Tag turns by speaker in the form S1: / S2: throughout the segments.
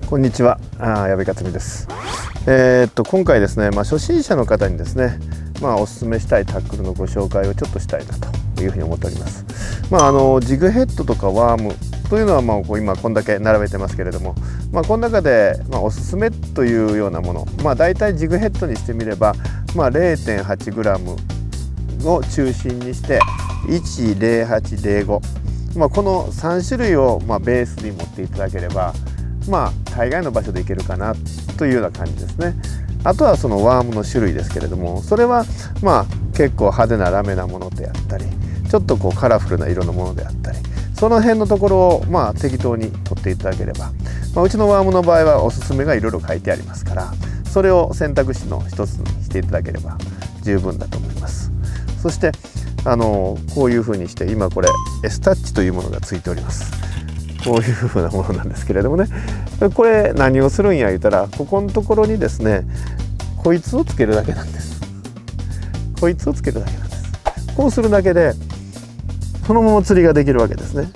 S1: こんにちは、矢部克美です。今回ですね、初心者の方にですね、おすすめしたいタックルのご紹介をちょっとしたいなというふうに思っております。ジグヘッドとかワームというのは今こんだけ並べてますけれども、この中でおすすめというようなもの、だいたいジグヘッドにしてみれば、0.8g を中心にして10805、この3種類をベースに持っていただければ大概の場所でいけるかなというような感じですね。あとはそのワームの種類ですけれども、それは結構派手なラメなものであったり、ちょっとカラフルな色のものであったり、その辺のところを適当に取っていただければ、うちのワームの場合はおすすめがいろいろ書いてありますから、それを選択肢の一つにしていただければ十分だと思います。そしてこういうふうにして今これ S タッチというものがついております。こういうふうなものなんですけれどもね、これ何をするんや言うたら、ここのところにですねこいつをつけるだけなんです。こいつをつけるだけなんです。こうするだけでそのまま釣りができるわけですね。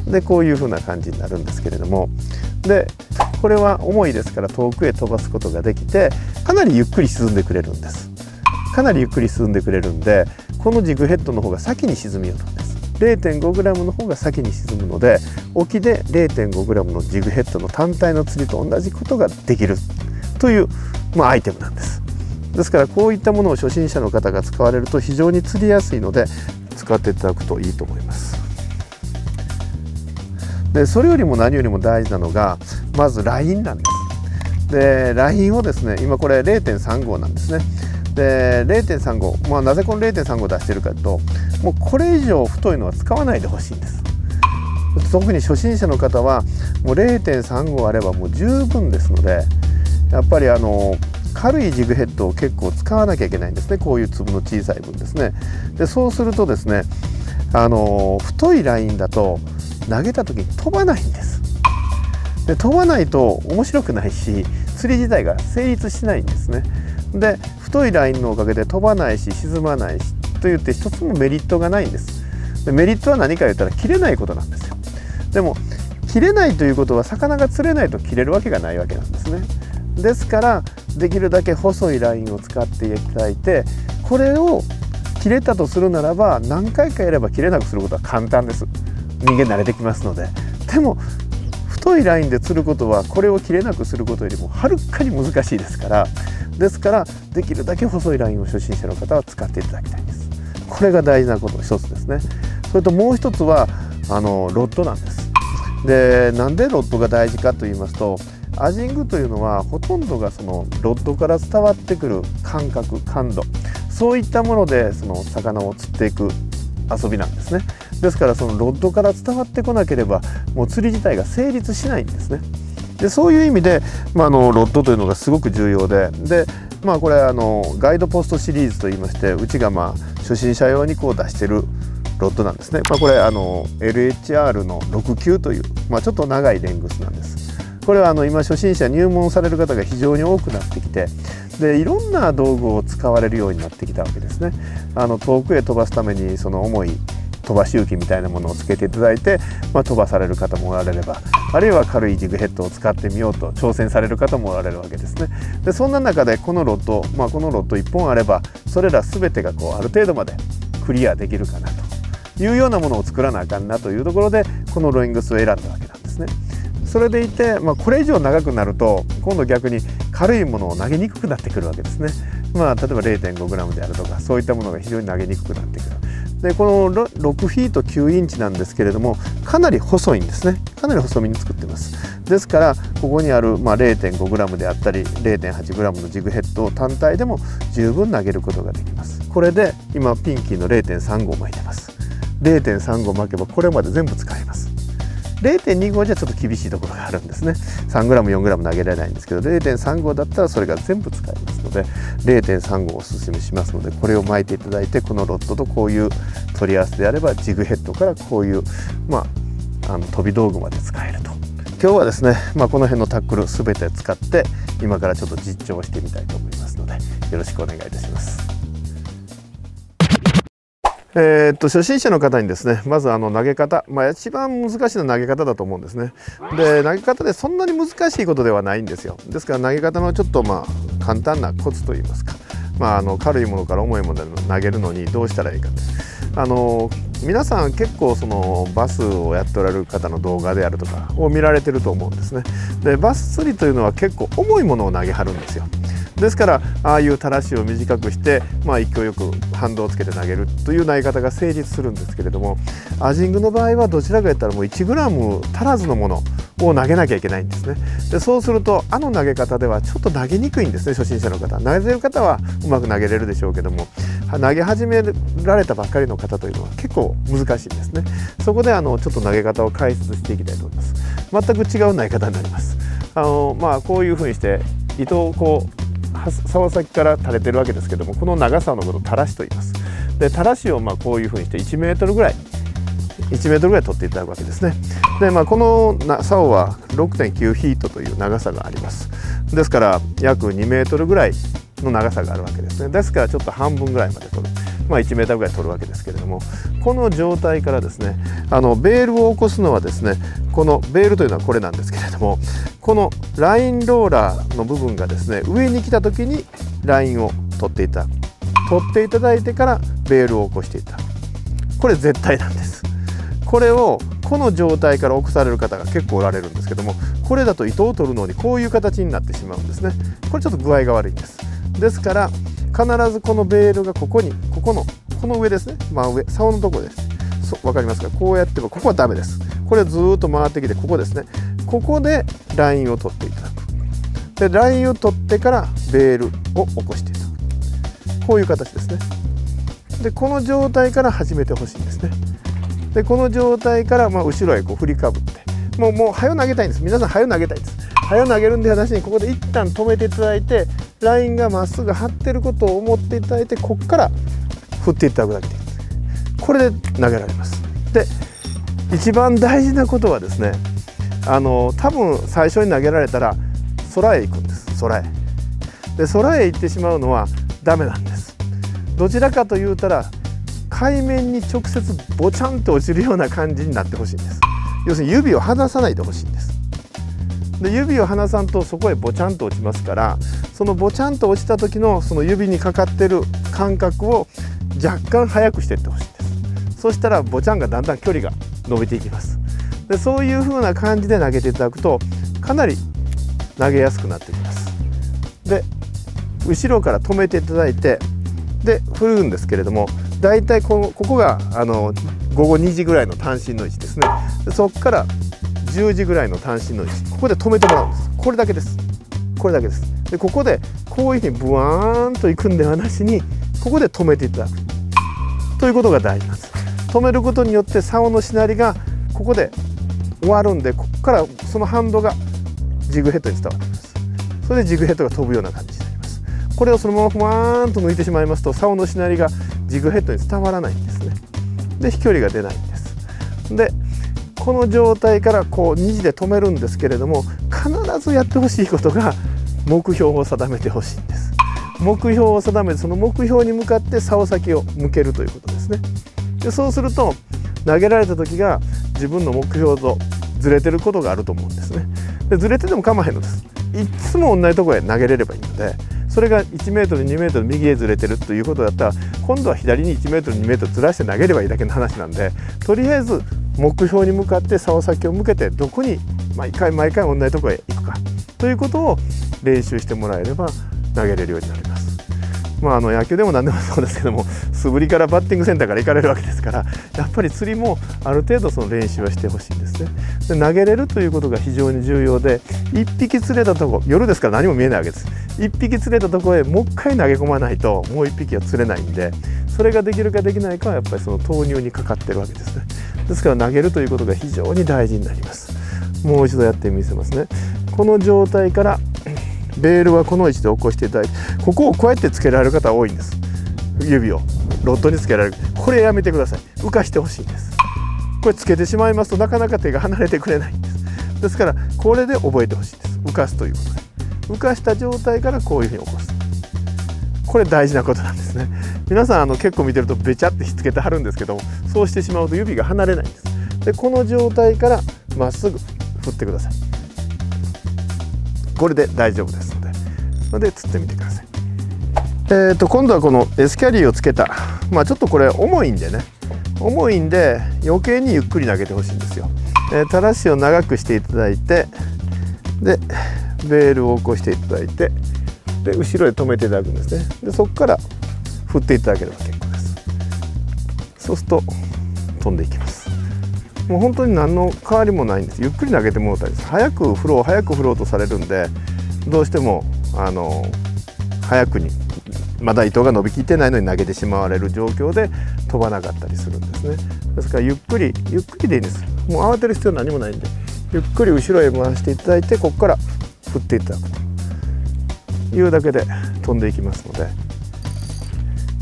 S1: でこういうふうな感じになるんですけれども、でこれは重いですから遠くへ飛ばすことができて、かなりゆっくり沈んでくれるんです。かなりゆっくり沈んでくれるんで、このジグヘッドの方が先に沈みようとんです。0.5g の方が先に沈むので、沖で 0.5g のジグヘッドの単体の釣りと同じことができるという、アイテムなんです。ですからこういったものを初心者の方が使われると非常に釣りやすいので使っていただくといいと思います。でそれよりも何よりも大事なのがまずラインなんです。でラインをですね、今これ 0.35 なんですね。で 0.35、なぜこの 0.35 出してるかというと、もうこれ以上太いのは使わないでほしいんです。特に初心者の方はもう 0.35 あればもう十分ですので、やっぱり軽いジグヘッドを結構使わなきゃいけないんですね。こういう粒の小さい分ですね。でそうするとですね、太いラインだと投げた時に飛ばないんです。で飛ばないと面白くないし、釣り自体が成立しないんですね。で太いラインのおかげで飛ばないし沈まないしといって一つもメリットがないんです。でメリットは何か言ったら切れないことなんですよ。でも切れないということは魚が釣れないと切れるわけがないわけなんですね。ですからできるだけ細いラインを使っていただいて、これを切れたとするならば何回かやれば切れなくすることは簡単です。人間慣れてきますので。でも太いラインで釣ることはこれを切れなくすることよりもはるかに難しいですから、できるだけ細いラインを初心者の方は使っていただきたいんです。これが大事なことの一つですね。それともう一つはロッドなんです。でなんでロッドが大事かと言いますと、アジングというのはほとんどがそのロッドから伝わってくる感覚、感度、そういったものでその魚を釣っていく遊びなんですね。ですからそのロッドから伝わってこなければもう釣り自体が成立しないんですね。でそういう意味で、ロッドというのがすごく重要で、これガイドポストシリーズといいまして、うちが初心者用に出してるロッドなんですね。これLHR の69という、ちょっと長いレングスなんです。これは今初心者入門される方が非常に多くなってきて、でいろんな道具を使われるようになってきたわけですね。遠くへ飛ばすためにその重い飛ばし浮きみたいなものをつけていただいて、飛ばされる方もおられれば、あるいは軽いジグヘッドを使ってみようと挑戦される方もおられるわけですね。でそんな中でこのロッド、このロッド1本あればそれら全てがある程度までクリアできるかなというようなものを作らなあかんなというところで、このロイングスを選んだわけなんですね。それでいて、これ以上長くなると今度逆に軽いものを投げにくくなってくるわけですね。例えば 0.5g であるとか、そういったものが非常に投げにくくなってくる。でこの6フィート9インチなんですけれども、かなり細いんですね。かなり細身に作ってます。ですからここにある 0.5g であったり 0.8g のジグヘッドを単体でも十分投げることができます。これで今ピンキーの 0.35 巻いてます。0.35 巻けばこれまで全部使えます。0.25 じゃちょっと厳しいところがあるんですね。3g、4g 投げられないんですけど、0.35 だったらそれが全部使えますので 0.35 をおすすめしますので、これを巻いていただいて、このロッドとこういう取り合わせであればジグヘッドからこういう飛び道具まで使えると。今日はですね、この辺のタックル全て使って今からちょっと実証してみたいと思いますので、よろしくお願いいたします。初心者の方にですね、まず投げ方、一番難しいのは投げ方だと思うんですね。で、投げ方でそんなに難しいことではないんですよ。ですから投げ方のちょっと簡単なコツといいますか、軽いものから重いもので投げるのにどうしたらいいかと。皆さん結構そのバスをやっておられる方の動画であるとかを見られてると思うんですね。で、バス釣りというのは結構重いものを投げはるんですよ。ですからああいう垂らしを短くして、勢いよく反動をつけて投げるという投げ方が成立するんですけれども、アジングの場合はどちらかといったらもう 1g 足らずのものを投げなきゃいけないんですね。で、そうすると投げ方ではちょっと投げにくいんですね。初心者の方、投げる方はうまく投げれるでしょうけども、投げ始められたばっかりの方というのは結構難しいんですね。そこでちょっと投げ方を解説していきたいと思います。全く違う投げ方になります。こういうふうにして糸をこう竿先から垂れてるわけですけども、この長さのことを垂らしと言います。で、垂らしをこういうふうにして1メートルぐらい取っていただくわけですね。で、この竿は 6.9 ヒートという長さがあります。ですから約2メートルぐらいの長さがあるわけですね。ですからちょっと半分ぐらいまで取る、1メートルぐらい取るわけですけれども、この状態からですね、ベールを起こすのはですね、このベールというのはこれなんですけれども、このラインローラーの部分がですね、上に来た時にラインを取っていただいてからベールを起こしていた、これ絶対なんです。これをこの状態から起こされる方が結構おられるんですけども、これだと糸を取るのにこういう形になってしまうんですね。これちょっと具合が悪いんです。ですから必ずこのベールがこの上ですね、上竿のところです。分かりますか？こうやってもここはダメです。これずっと回ってきてここですね、ここでラインを取っていただく。で、ラインを取ってからベールを起こしていただく、こういう形ですね。で、この状態から始めてほしいんですね。で、この状態から後ろへこう振りかぶって、もう早投げたいんです。皆さん早投げたいんです。早投げるんではなしに、ここで一旦止めていただいて、ラインがまっすぐ張ってることを思っていただいて、ここから振っていただくだけでいい。これで投げられます。で、一番大事なことはですね、多分最初に投げられたら空へ行くんです。空へ行ってしまうのはダメなんです。どちらかというたら海面に直接ボチャンと落ちるような感じになってほしいんです。要するに指を離さないでほしいんです。で、指を離さんとそこへボチャンと落ちますから、そのボチャンと落ちた時のその指にかかってる感覚を若干速くしていってほしいんです。そしたらボチャンがだんだん距離が伸びていきます。で、そういう風な感じで投げていただくとかなり投げやすくなってきます。で、後ろから止めていただいて、で振るんですけれども、だいたいここが午後2時ぐらいの単身の位置ですね。で、そこから10時ぐらいの単身の位置、ここで止めてもらうんです。これだけです。これだけです。で、ここでこういうふうにブワーンといくんではなしに、ここで止めていただくということが大事なんです。止めることによって竿のしなりがここで終わるんで、ここからその反動がジグヘッドに伝わってきます。それでジグヘッドが飛ぶような感じになります。これをそのままふわーんと抜いてしまいますと、竿のしなりがジグヘッドに伝わらないんですね。で、飛距離が出ないんです。で、この状態からこう2時で止めるんですけれども、必ずやってほしいことが目標を定めてほしいんです。目標を定めて、その目標に向かって竿先を向けるということですね。で、そうすると投げられた時が自分の目標とずれてることがあると思うんですね。で、ずれてても構わへんのです。いつも同じところへ投げれればいいので、それが1メートル2メートル右へずれてるということだったら、今度は左に1メートル2メートルずらして投げればいいだけの話なんで、とりあえず目標に向かって竿先を向けて、どこに毎回同じところへ行くかということを練習してもらえれば投げれるようになります。野球でも何でもそうですけども、素振りからバッティングセンターから行かれるわけですから、やっぱり釣りもある程度その練習はしてほしいんですね。で、投げれるということが非常に重要で、1匹釣れたとこ、夜ですから何も見えないわけです。1匹釣れたところへもう1回投げ込まないともう1匹は釣れないんで、それができるかできないかはやっぱりその投入にかかってるわけですね。ですから投げるということが非常に大事になります。もう一度やってみせますね。この状態からベールはこの位置で起こしていただいて、ここをこうやってつけられる方多いんです。指をロッドにつけられる。これやめてください。浮かしてほしいんです。これつけてしまいますとなかなか手が離れてくれないんです。ですからこれで覚えてほしいんです。浮かすということで、浮かした状態からこういうふうに起こす。これ大事なことなんですね。皆さん結構見てるとべちゃってひっつけてはるんですけども、そうしてしまうと指が離れないんです。でこの状態からまっすぐ振ってください。これで大丈夫ですので釣ってみてください。今度はこの S キャリーをつけた、ちょっとこれ重いんで余計にゆっくり投げてほしいんですよ。たらしを長くしていただいて、でベールを起こしていただいて、で後ろへ止めていただくんですね。でそこから振っていただければ結構です。そうすると飛んでいきます。もう本当に何の変わりもないんです。ゆっくり投げてもらったりです。早く振ろうとされるんで、どうしても早くにまだ糸が伸びきってないのに投げてしまわれる状況で飛ばなかったりするんですね。ですからゆっくりでいいんです。もう慌てる必要何もないんで、ゆっくり後ろへ回していただいて、ここから振っていただくというだけで飛んでいきますので、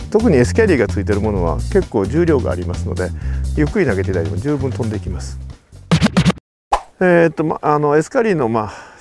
S1: 特に S キャリーがついているものは結構重量がありますので、ゆっくり投げていただいても十分飛んでいきます。S キャリーの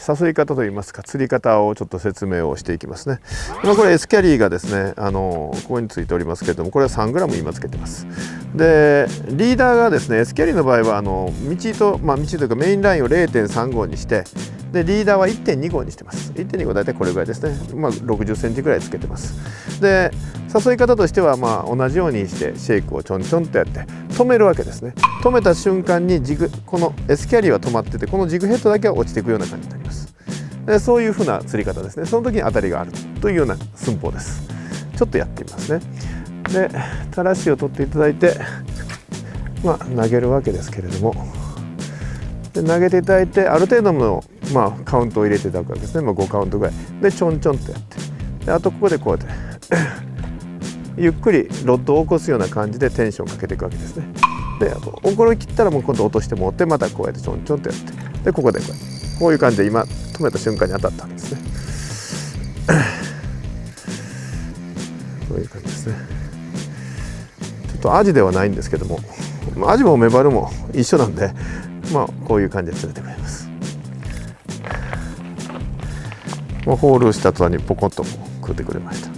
S1: 誘い方といいますか、釣り方をちょっと説明をしていきますね。これ S キャリーがですね、ここについておりますけれども、これは 3g 今つけてます。でリーダーがですね、 S キャリーの場合は道というかメインラインを 0.35 にして、でリーダーは 1.25 にしてます。 1.25 大体これぐらいですね。60センチぐらいつけてます。で誘い方としては同じようにしてシェイクをちょんちょんとやって止めるわけですね。止めた瞬間にこの S キャリーは止まってて、このジグヘッドだけは落ちていくような感じになります。でそういうふうな釣り方ですね。その時に当たりがあるというような寸法です。ちょっとやってみますね。でたらしを取っていただいて、投げるわけですけれども、で投げていただいて、ある程度のカウントを入れていただくわけですね。5カウントぐらいでちょんちょんとやって、であとここでこうやってゆっくりロッドを起こすような感じでテンションをかけていくわけですね。で怒り切ったらもう今度落としてもらって、またこうやってちょんちょんとやって、でここでこういう感じで今止めた瞬間に当たったわけですね。こういう感じですね。ちょっとアジではないんですけども、アジもメバルも一緒なんで、こういう感じで釣れてくれます。ホールした後にポコッと食ってくれました。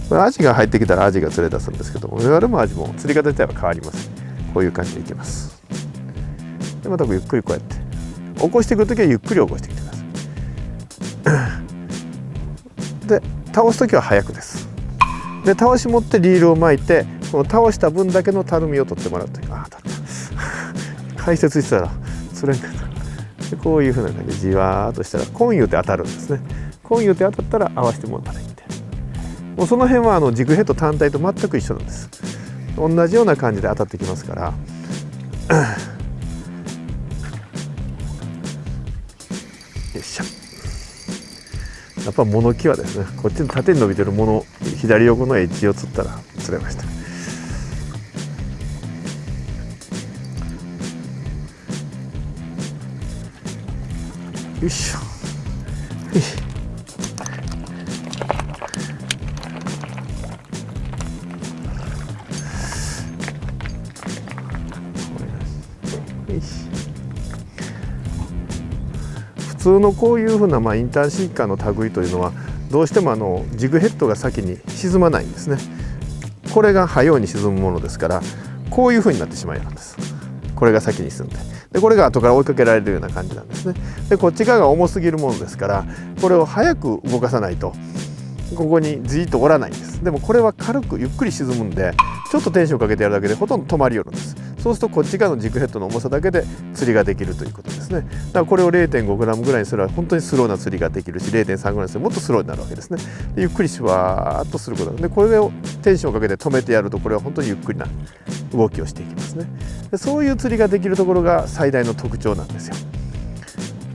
S1: これアジが入ってきたらアジが釣れ出すんですけども、メバルもアジも釣り方自体は変わりません。こういう感じでいきます。でまたゆっくりこうやって起こしていくときはゆっくり起こしてきてください。で倒すときは早くです。で倒し持ってリールを巻いて、この倒した分だけのたるみを取ってもらうという。当たった解説してたら釣れんかった。でこういうふうな感じでじわーっとしたらコン言うて当たるんですね。コン言うて当たったら合わせてもらったらいいんで、もうその辺はジグヘッド単体と全く一緒なんです。同じような感じで当たってきますから。よいしょ。やっぱ物木はですね、こっちの縦に伸びてるもの、左横のエッジを釣ったら釣れました。よいしょ。普通のこういうふうなインターンシーカーの類というのは、どうしてもジグヘッドが先に沈まないんですね。これが早ように沈むものですから、こういうふうになってしまうんです。これが先に進んで、これが後から追いかけられるような感じなんですね。でこっち側が重すぎるものですから、これを早く動かさないとここにじーっとおらないんです。でもこれは軽くゆっくり沈むんで、ちょっとテンションかけてやるだけでほとんど止まりよるんです。そうするとこっち側のジグヘッドの重さだけで釣りができるということですね。だからこれを 0.5g ぐらいにすれば本当にスローな釣りができるし、 0.3 ぐらいにすればもっとスローになるわけですね。でゆっくりシュワーッとすることで、これをテンションをかけて止めてやると、これは本当にゆっくりな動きをしていきますね。でそういう釣りができるところが最大の特徴なんですよ。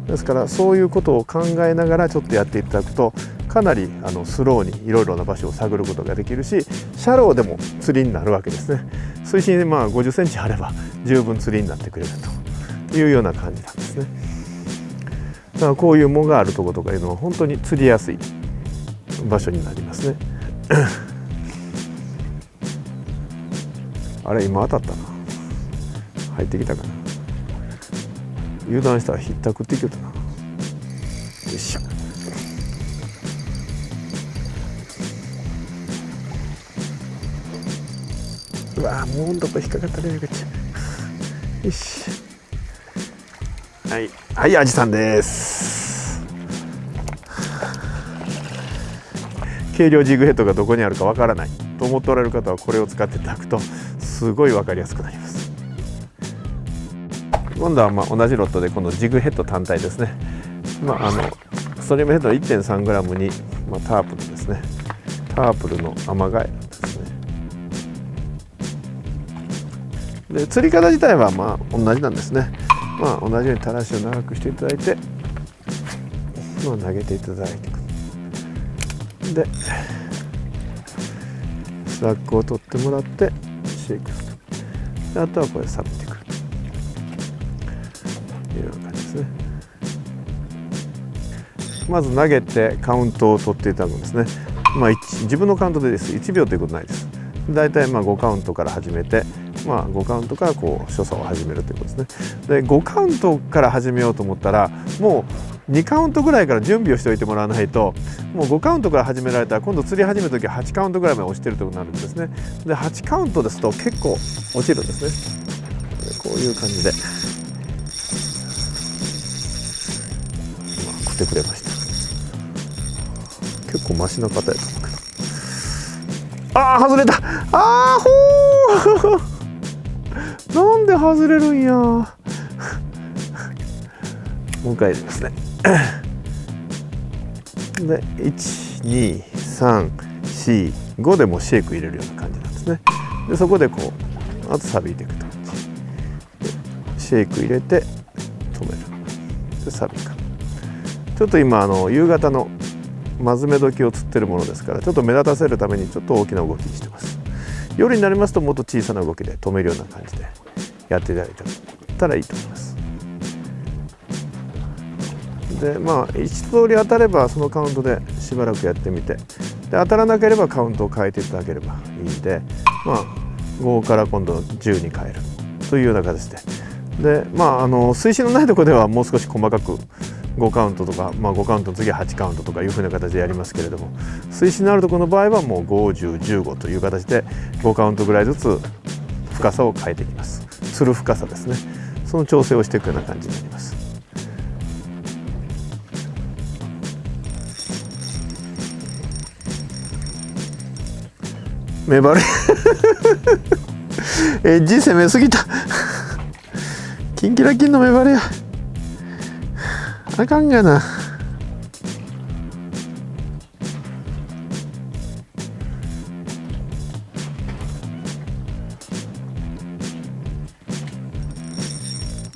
S1: ですからそういうことを考えながらちょっとやっていただくと、かなりスローにいろいろな場所を探ることができるし、シャローでも釣りになるわけですね。水深50センチあれば十分釣りになってくれるというような感じなんですね。だからこういう藻があるところとかいうのは本当に釣りやすい場所になりますね。あれ今当たったな。入ってきたかな。油断したらひったくっていけたな。よいしょ。わもうどこ引っかかったね。よし、はいはい、アジさんです。軽量ジグヘッドがどこにあるかわからないと思っておられる方はこれを使っていただくとすごい分かりやすくなります。今度は同じロットでこのジグヘッド単体ですね。ストリームヘッドの 1.3g に、タープルですね。タープルのアマガエルですね。で釣り方自体は同じなんですね。同じように垂らしを長くしていただいて、投げていただいていく。でスラッグを取ってもらってシェイクすると。あとはこれ錆びてくるというような感じですね。まず投げてカウントを取っていただくんですね。自分のカウントでです。1秒ということないです。だいたい5カウントから始めて、5カウントから所作を始めるということですね。で5カウントから始めようと思ったらもう2カウントぐらいから準備をしておいてもらわないと、もう5カウントから始められたら今度釣り始める時は8カウントぐらいまで落ちてるということになるんですね。で8カウントですと結構落ちるんですね。こういう感じで食ってくれました。結構マシな方やと思うけど、外れた。ほーなんで外れるんや。もう一回やりますね。で12345でもうシェイク入れるような感じなんですね。でそこであと錆びていくと、シェイク入れて止める。で錆びか。ちょっと今夕方のマズメ時を釣ってるものですから、ちょっと目立たせるためにちょっと大きな動きにしてます。夜になりますともっと小さな動きで止めるような感じでやっていただいたらいいと思います。で一通り当たればそのカウントでしばらくやってみて、で当たらなければカウントを変えていただければいいんで、5から今度10に変えるというような形で、水深のないところではもう少し細かく5カウントとか、5カウントの次は8カウントとかいうふうな形でやりますけれども、水深のあるところの場合はもう5、10、15という形で5カウントぐらいずつ深さを変えていきます。釣る深さですね。その調整をしていくような感じになります。目張りエッジ攻めすぎたキンキラキンの目張りやあかんがな。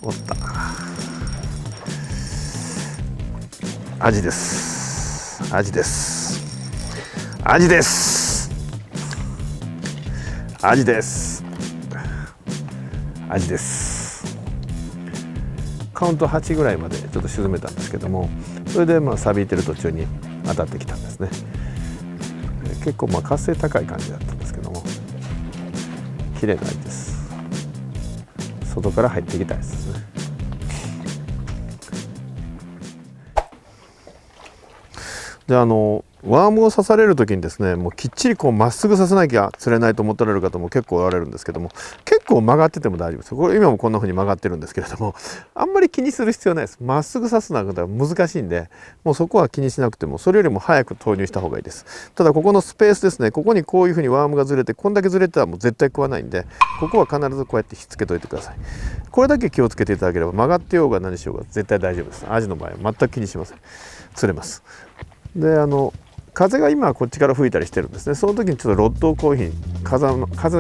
S1: おった。アジです。アジです。アジです。アジです。アジです。カウント8ぐらいまでちょっと沈めたんですけども、それで錆びてる途中に当たってきたんですね。結構活性高い感じだったんですけども、綺麗な味です。外から入ってきたやつですね。でワームを刺される時にですね、もうきっちりまっすぐ刺さなきゃ釣れないと思っておられる方も結構おられるんですけども、結構曲がってても大丈夫です。これ今もこんな風に曲がってるんですけれども、あんまり気にする必要ないです。まっすぐ刺すのは難しいんで、もうそこは気にしなくても、それよりも早く投入した方がいいです。ただここのスペースですね、ここにこういう風にワームがずれて、こんだけずれてたらもう絶対食わないんで、ここは必ずこうやってひっつけといてください。これだけ気をつけていただければ、曲がってようが何しようが絶対大丈夫です。アジの場合は全く気にしません。釣れます。で風が今こっちから吹いたりしてるんですね。その時にちょっとロッドをこういうふうに風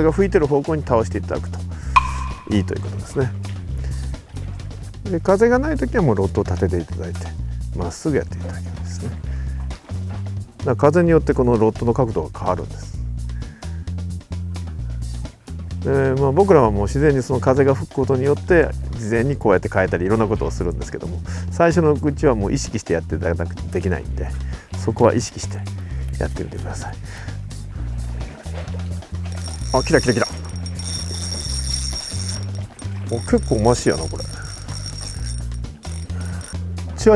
S1: が吹いてる方向に倒していただくといいということですね。で風がない時はもうロッドを立てていただいてまっすぐやっていただけるんですね。だから風によってこのロッドの角度が変わるんです。で僕らはもう自然にその風が吹くことによって事前にこうやって変えたりいろんなことをするんですけども、最初のうちはもう意識してやっていただかなくてできないんで、そこは意識してやってみてください。あ、来た来た来た。結構マシやなこれ。違う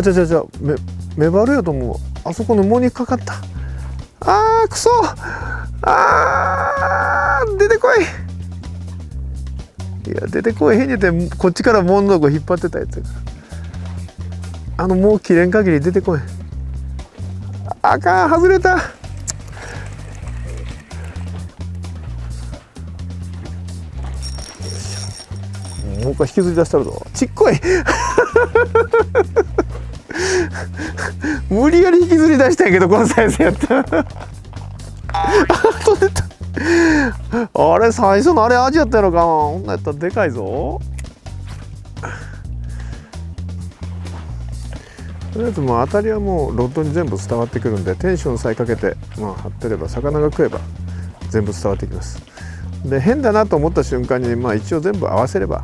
S1: 目張るやと思う。あそこの藻にかかった。くそ。出てこい。いや出てこえへんにてこっちから物のこ引っ張ってたやつやからもう切れん限り出てこへん。あかん外れた。もう一回引きずり出したるぞ。ちっこい無理やり引きずり出したんやけどこのサイズやった取れた。あれ最初のあれアジやったやろかな。こんなんやったらでかいぞ。とりあえずもう当たりはもうロッドに全部伝わってくるんで、テンションさえかけて張ってれば魚が食えば全部伝わってきます。で変だなと思った瞬間に一応全部合わせれば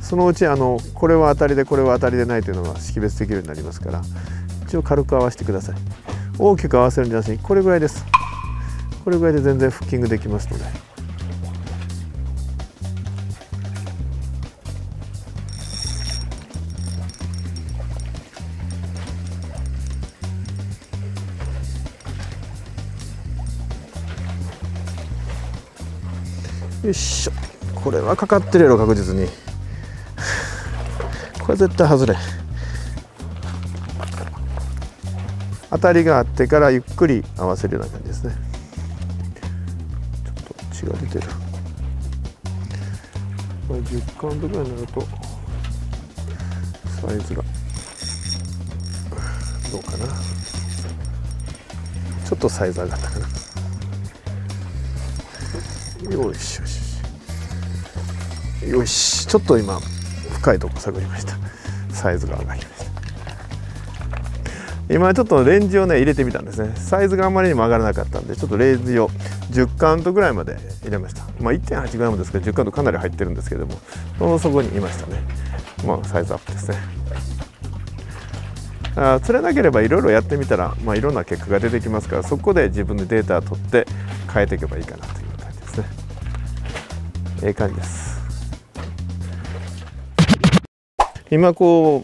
S1: そのうちこれは当たりでこれは当たりでないというのが識別できるようになりますから、一応軽く合わせてください。大きく合わせるんじゃなしにこれぐらいです。これぐらいで全然フッキングできますので。よいしょ。これはかかってるやろ確実に。これ絶対外れ。当たりがあってからゆっくり合わせるような感じですね。ちょっと血が出てる。これ10カウントぐらいになるとサイズがどうかな。ちょっとサイズ上がったかな。よしよしよし。ちょっと今深いとこ探りました。サイズが上がりました。今ちょっとレンジをね入れてみたんですね。サイズがあまりにも上がらなかったんでちょっとレンジを10カウントぐらいまで入れました。1.8g ですから10カウントかなり入ってるんですけども、そこにいましたね。サイズアップですね。釣れなければいろいろやってみたら、いろんな結果が出てきますから、そこで自分でデータを取って変えていけばいいかなという感じですね。いい感じです。今入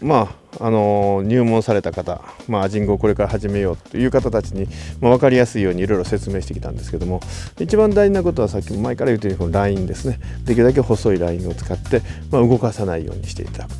S1: 門された方、アジングをこれから始めようという方たちに、分かりやすいようにいろいろ説明してきたんですけども、一番大事なことはさっきも前から言っているようにこのラインですね。できるだけ細いラインを使って、動かさないようにしていただく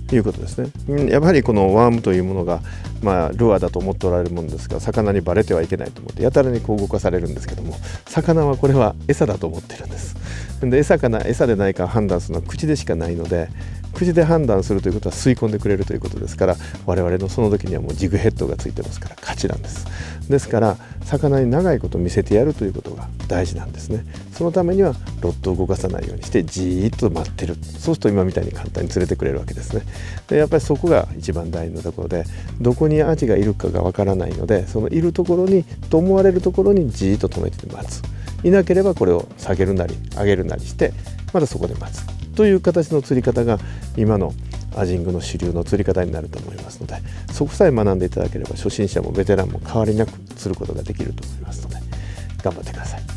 S1: ということですね。やはりこのワームというものが、ルアーだと思っておられるものですが、魚にバレてはいけないと思ってやたらに動かされるんですけども、魚はこれは餌だと思ってるんです。で餌でないか判断するのは口でしかないので、口で判断するということは吸い込んでくれるということですから、我々のその時にはもうジグヘッドがついてますから勝ちなんです。ですから魚に長いこと見せてやるということが大事なんですね。そのためにはロッドを動かさないようにしてじーっと待ってる。そうすると今みたいに簡単に釣れてくれるわけですね。でやっぱりそこが一番大事なところで、どこにアジがいるかがわからないので、そのいるところにと思われるところにじーっと止めて待つ。いなければこれを下げるなり上げるなりしてまたそこで待つという形の釣り方が今のアジングの主流の釣り方になると思いますので、そこさえ学んでいただければ初心者もベテランも変わりなく釣ることができると思いますので頑張ってください。